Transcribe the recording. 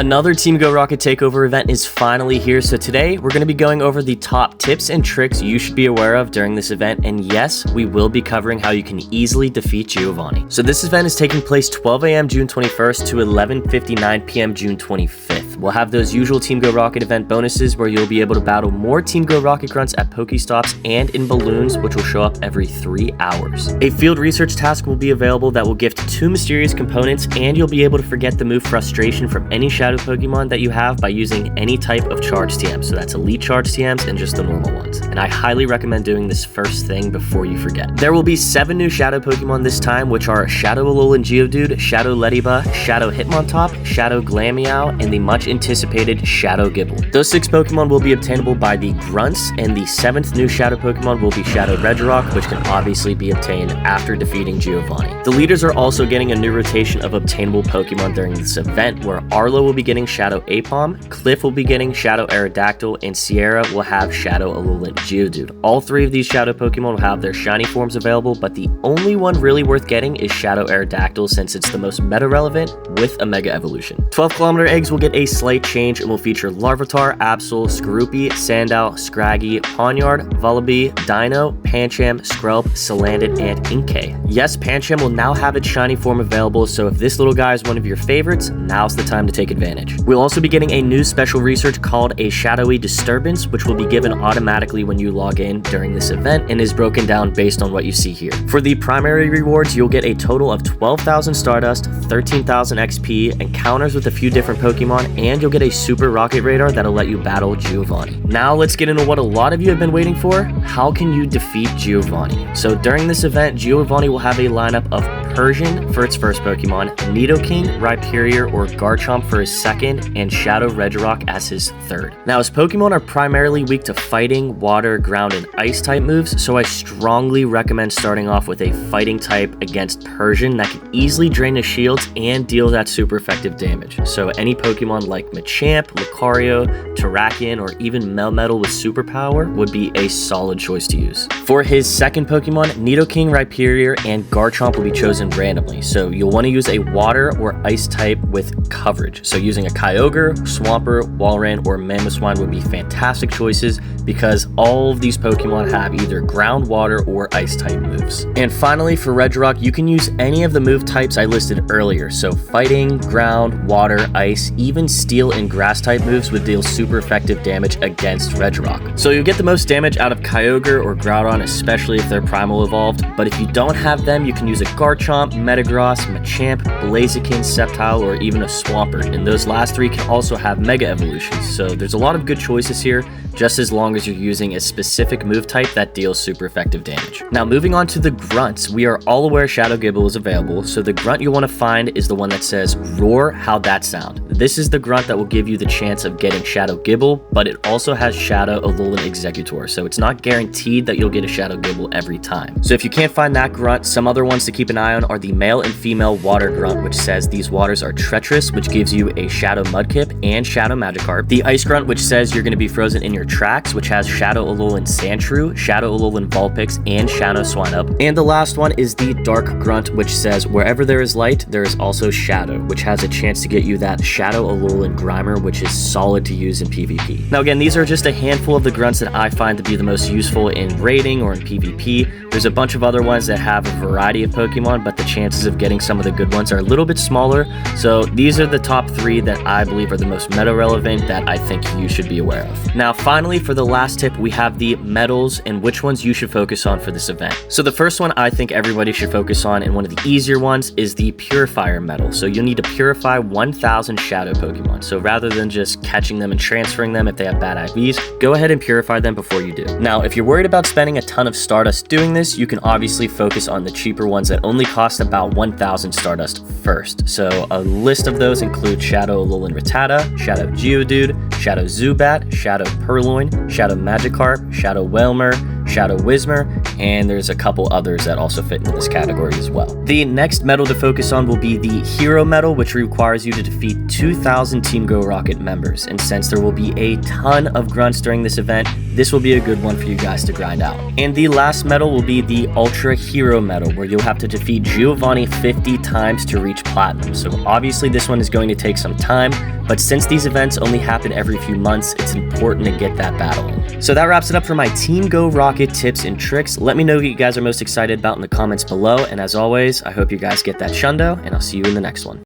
Another Team Go Rocket Takeover event is finally here, so today we're going to be going over the top tips and tricks you should be aware of during this event, and yes, we will be covering how you can easily defeat Giovanni. So this event is taking place 12 a.m. June 21st to 11:59 p.m. June 25th. We'll have those usual Team Go Rocket event bonuses where you'll be able to battle more Team Go Rocket grunts at Pokestops and in balloons, which will show up every 3 hours. A field research task will be available that will gift 2 mysterious components, and you'll be able to forget the move Frustration from any Shadow Pokemon that you have by using any type of charge TM. So that's Elite charge TMs and just the normal ones. And I highly recommend doing this first thing before you forget. There will be 7 new Shadow Pokemon this time, which are Shadow Alolan Geodude, Shadow Leddyba, Shadow Hitmontop, Shadow Glameow, and the much anticipated Shadow Gible. Those 6 Pokemon will be obtainable by the grunts, and the 7th new Shadow Pokemon will be Shadow Regirock, which can obviously be obtained after defeating Giovanni. The leaders are also getting a new rotation of obtainable Pokemon during this event, where Arlo will be getting Shadow Apom, Cliff will be getting Shadow Aerodactyl, and Sierra will have Shadow Alolan Geodude. All 3 of these Shadow Pokemon will have their shiny forms available, but the only one really worth getting is Shadow Aerodactyl, since it's the most meta relevant with a Mega Evolution. 12km eggs will get a slight change and will feature Larvitar, Absol, Skorupi, Sandile, Scraggy, Pawniard, Vullaby, Dino, Pancham, Skrelp, Salandit, and Inkay. Yes, Pancham will now have its shiny form available, so if this little guy is one of your favorites, now's the time to take advantage. We'll also be getting a new special research called a Shadowy Disturbance, which will be given automatically when you log in during this event and is broken down based on what you see here. For the primary rewards, you'll get a total of 12,000 Stardust, 13,000 XP, encounters with a few different Pokemon, and you'll get a Super Rocket Radar that'll let you battle Giovanni. Now let's get into what a lot of you have been waiting for. How can you defeat Giovanni? So during this event, Giovanni will have a lineup of Persian for its first Pokemon, Nidoking, Rhyperior, or Garchomp for his second, and Shadow Regirock as his third. Now, his Pokemon are primarily weak to fighting, water, ground, and ice type moves, so I strongly recommend starting off with a fighting type against Persian that can easily drain his shields and deal that super effective damage. So any Pokemon like Machamp, Lucario, Terrakion, or even Melmetal with superpower would be a solid choice to use. For his second Pokemon, Nidoking, Rhyperior, and Garchomp will be chosen randomly, so you'll want to use a water or ice type with coverage. So using a Kyogre, Swampert, Walrein, or Mamoswine would be fantastic choices because all of these Pokemon have either ground, water, or ice type moves. And finally, for Regirock, you can use any of the move types I listed earlier. So fighting, ground, water, ice, even steel and grass type moves would deal super effective damage against Regirock. So you'll get the most damage out of Kyogre or Groudon, especially if they're primal evolved, but if you don't have them, you can use a Garchomp, Metagross, Machamp, Blaziken, Sceptile, or even a Swampert, and those last 3 can also have Mega Evolutions, so there's a lot of good choices here, just as long as you're using a specific move type that deals super effective damage. Now moving on to the grunts, we are all aware Shadow Gible is available, so the grunt you want to find is the one that says Roar, How'd That Sound? This is the grunt that will give you the chance of getting Shadow Gible, but it also has Shadow Alolan Executor, so it's not guaranteed that you'll get a Shadow Gible every time. So if you can't find that grunt, some other ones to keep an eye on are the male and female water grunt, which says these waters are treacherous, which gives you a Shadow Mudkip and Shadow Magikarp. The ice grunt, which says you're going to be frozen in your tracks, which has Shadow Alolan Sandshrew, Shadow Alolan Vulpix, and Shadow Swinub. And the last one is the dark grunt, which says wherever there is light, there is also shadow, which has a chance to get you that Shadow Alolan Grimer, which is solid to use in PvP. Now again, these are just a handful of the grunts that I find to be the most useful in raiding or in PvP. There's a bunch of other ones that have a variety of Pokemon, but the chances of getting some of the good ones are a little bit smaller. So these are the top 3 that I believe are the most meta relevant that I think you should be aware of. Now finally, for the last tip, we have the metals and which ones you should focus on for this event. So the first one I think everybody should focus on, and one of the easier ones, is the Purifier Metal. So you'll need to purify 1,000 Shadow Pokemon. So rather than just catching them and transferring them if they have bad IVs, go ahead and purify them before you do. Now if you're worried about spending a ton of Stardust doing this, you can obviously focus on the cheaper ones that only cost about 1,000 Stardust first. So a list of those include Shadow Alolan Rattata, Shadow Geodude, Shadow Zubat, Shadow Purloin, Shadow Magikarp, Shadow Wailmer, Shadow Whismur, and there's a couple others that also fit into this category as well. The next medal to focus on will be the Hero Medal, which requires you to defeat 2,000 Team Go Rocket members, and since there will be a ton of grunts during this event, this will be a good one for you guys to grind out. And the last medal will be the Ultra Hero Medal, where you'll have to defeat Giovanni 50 times to reach Platinum. So obviously this one is going to take some time, but since these events only happen every few months, it's important to get that battle in. So that wraps it up for my Team Go Rocket tips and tricks. Let me know what you guys are most excited about in the comments below, and as always, I hope you guys get that shundo, and I'll see you in the next one.